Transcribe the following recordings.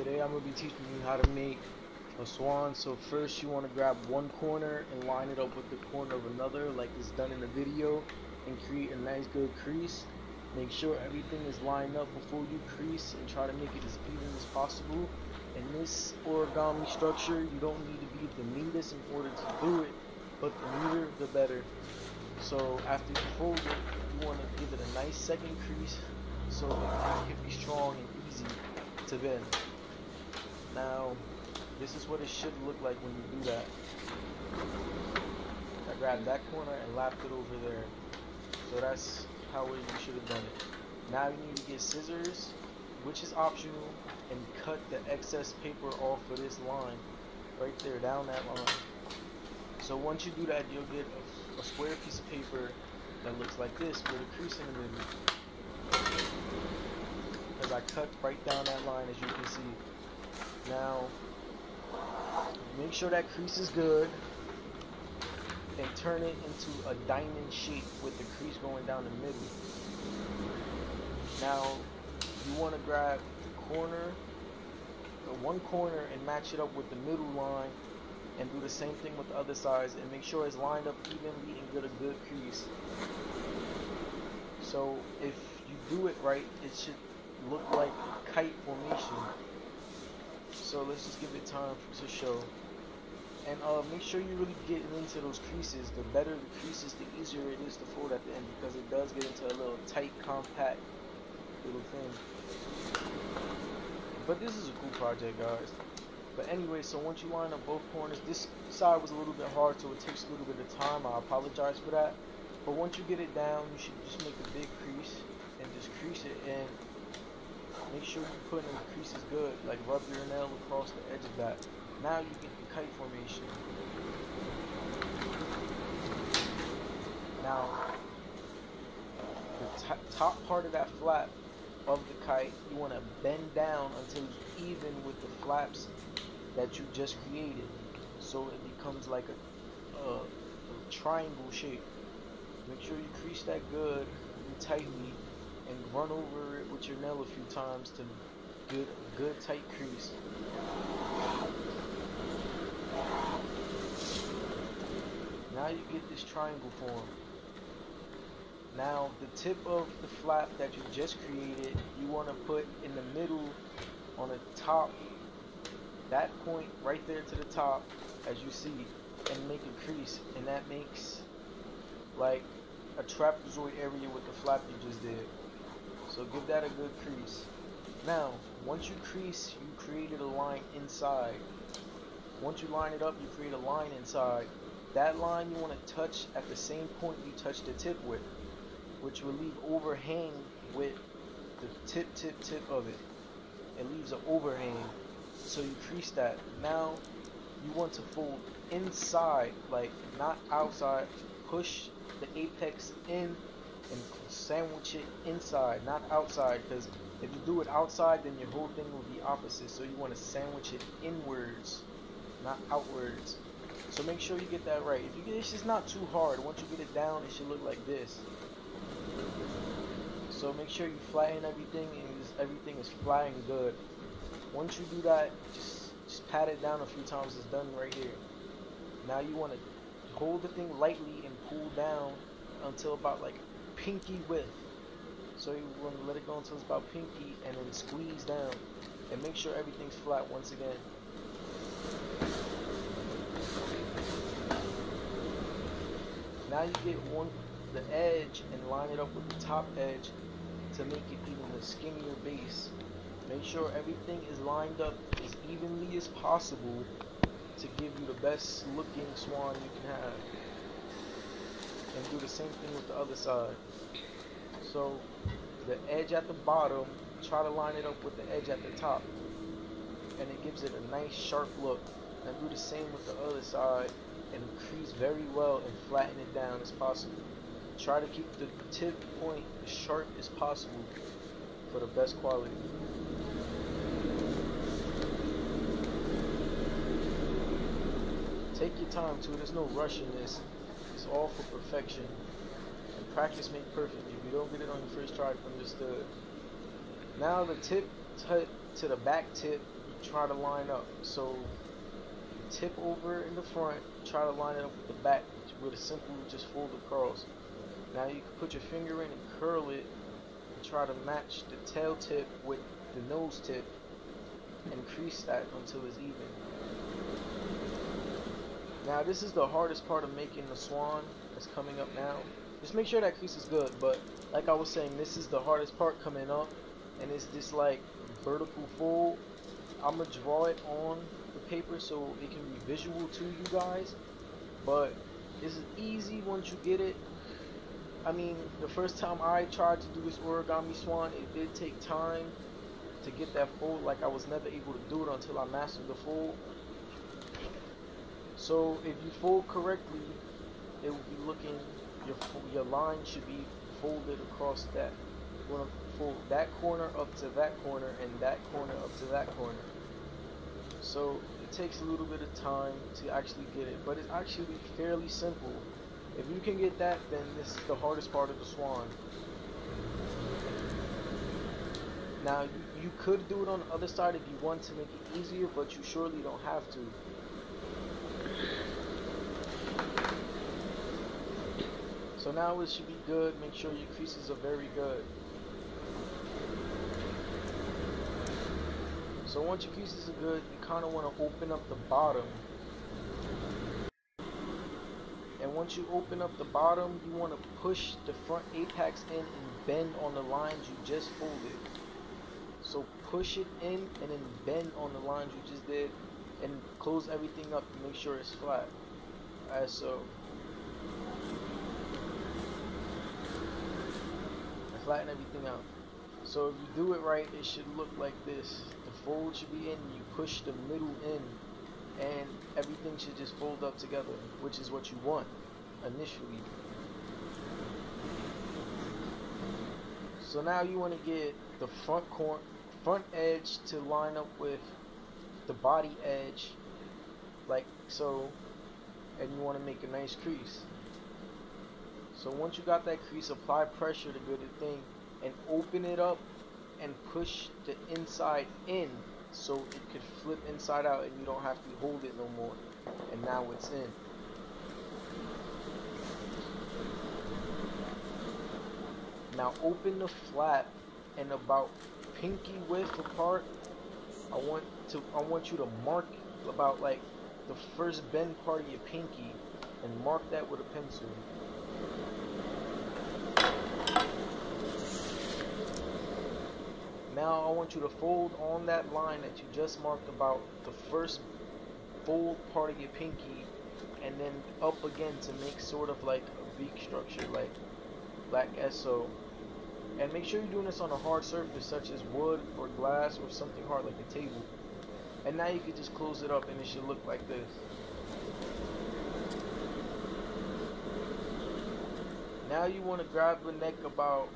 Today I'm going to be teaching you how to make a swan. So first you want to grab one corner and line it up with the corner of another like it's done in the video and create a nice good crease. Make sure everything is lined up before you crease and try to make it as even as possible. In this origami structure you don't need to be the neatest in order to do it, but the neater the better. So after you fold it, you want to give it a nice second crease so it can be strong and easy to bend. Now, this is what it should look like when you do that. I grabbed that corner and lapped it over there. So that's how you should have done it. Now you need to get scissors, which is optional, and cut the excess paper off of this line, right there, down that line. So once you do that, you'll get a square piece of paper that looks like this with a crease in the middle. Because I cut right down that line, as you can see. Now, make sure that crease is good and turn it into a diamond shape with the crease going down the middle. Now, you want to grab the corner, one corner, and match it up with the middle line and do the same thing with the other sides and make sure it's lined up evenly and get a good crease. So if you do it right, it should look like kite formation. So let's just give it time to show. And make sure you really get into those creases. The better the creases, the easier it is to fold at the end, because it does get into a little tight, compact little thing. But this is a cool project, guys. But anyway, so once you line up both corners, this side was a little bit hard, so it takes a little bit of time. I apologize for that. But once you get it down, you should just make a big crease and just crease it in. Make sure you put in the creases good, like rub your nail across the edge of that. Now you get the kite formation. Now, the top part of that flap of the kite, you want to bend down until it's even with the flaps that you just created, so it becomes like a triangle shape. Make sure you crease that good and tightly, and run over it with your nail a few times to get a good tight crease. Now you get this triangle form. Now the tip of the flap that you just created, you want to put in the middle on the top, that point right there to the top, as you see, and make a crease, and that makes like a trapezoid area with the flap you just did. So give that a good crease. Now, once you crease, you created a line inside. Once you line it up, you create a line inside. That line you want to touch at the same point you touch the tip with, which will leave overhang with the tip of it. It leaves an overhang. So you crease that. Now, you want to fold inside, like not outside. Push the apex in and sandwich it inside, not outside, because if you do it outside, then your whole thing will be opposite. So you want to sandwich it inwards, not outwards. So make sure you get that right. If you get, it's just not too hard. Once you get it down, it should look like this. So make sure you flatten everything, and everything is flat and good. Once you do that, just pat it down a few times. It's done right here. Now you want to hold the thing lightly and pull down until about like pinky width. So you want to let it go until it's about pinky, and then squeeze down and make sure everything's flat once again. Now you get the edge and line it up with the top edge to make it even a skinnier base. Make sure everything is lined up as evenly as possible to give you the best looking swan you can have. And do the same thing with the other side. So the edge at the bottom, try to line it up with the edge at the top, and it gives it a nice sharp look. And do the same with the other side and crease very well and flatten it down as possible. Try to keep the tip point as sharp as possible for the best quality. Take your time too, there's no rush in this. It's all for perfection. And practice makes perfect. If you don't get it on your first try, understood. Now the tip to the back tip, try to line up. So tip over in the front, try to line it up with the back with a simple just fold across. Now you can put your finger in and curl it and try to match the tail tip with the nose tip and crease that until it's even. Now this is the hardest part of making the swan that's coming up now. Just make sure that crease is good, but like I was saying, this is the hardest part coming up, and it's this like vertical fold. I'm gonna draw it on the paper so it can be visual to you guys, but this is easy once you get it. I mean, the first time I tried to do this origami swan, it did take time to get that fold. Like I was never able to do it until I mastered the fold. So if you fold correctly, it will be looking, your line should be folded across that. You want to fold that corner up to that corner and that corner up to that corner. So it takes a little bit of time to actually get it, but it's actually fairly simple. If you can get that, then this is the hardest part of the swan. Now you could do it on the other side if you want to make it easier, but you surely don't have to. So now it should be good. Make sure your creases are very good. So once your creases are good, you kind of want to open up the bottom. And once you open up the bottom, you want to push the front apex in and bend on the lines you just folded. So push it in and then bend on the lines you just did, and close everything up to make sure it's flat, as so. And flatten everything out. So if you do it right, it should look like this. The fold should be in, you push the middle in, and everything should just fold up together, which is what you want initially. So now you want to get the front edge to line up with the body edge, like so, and you want to make a nice crease. So once you got that crease, apply pressure to get the thing and open it up and push the inside in so it could flip inside out and you don't have to hold it no more. And now it's in. Now open the flap and about pinky width apart. I want you to mark about like the first bend part of your pinky and mark that with a pencil. Now I want you to fold on that line that you just marked about the first fold part of your pinky, and then up again to make sort of like a beak structure, like SO. And make sure you're doing this on a hard surface such as wood or glass or something hard like a table. And now you can just close it up and it should look like this. Now you want to grab the neck about,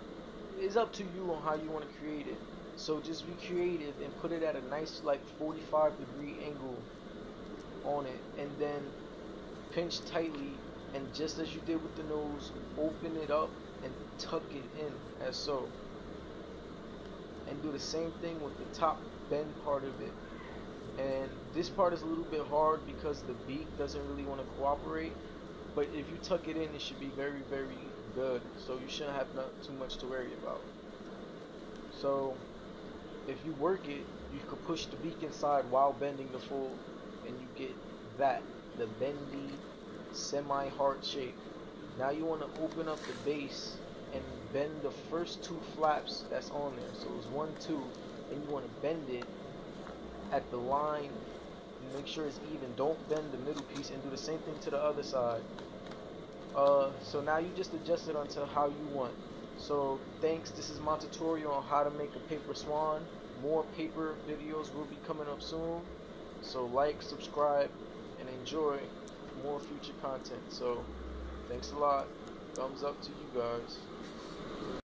it's up to you on how you want to create it. So just be creative and put it at a nice like 45-degree angle on it, and then pinch tightly, and just as you did with the nose, open it up and tuck it in as so. And do the same thing with the top bend part of it. And this part is a little bit hard because the beak doesn't really want to cooperate, but if you tuck it in, it should be very, very good. So you shouldn't have too much to worry about. So if you work it, you could push the beak inside while bending the fold, and you get that, the bendy, semi-heart shape. Now you want to open up the base and bend the first two flaps that's on there. So it's 1, 2, and you want to bend it at the line and make sure it's even. Don't bend the middle piece, and do the same thing to the other side. So now you just adjust it until how you want. So thanks, this is my tutorial on how to make a paper swan. More paper videos will be coming up soon, so like, subscribe, and enjoy more future content. So thanks a lot, thumbs up to you guys.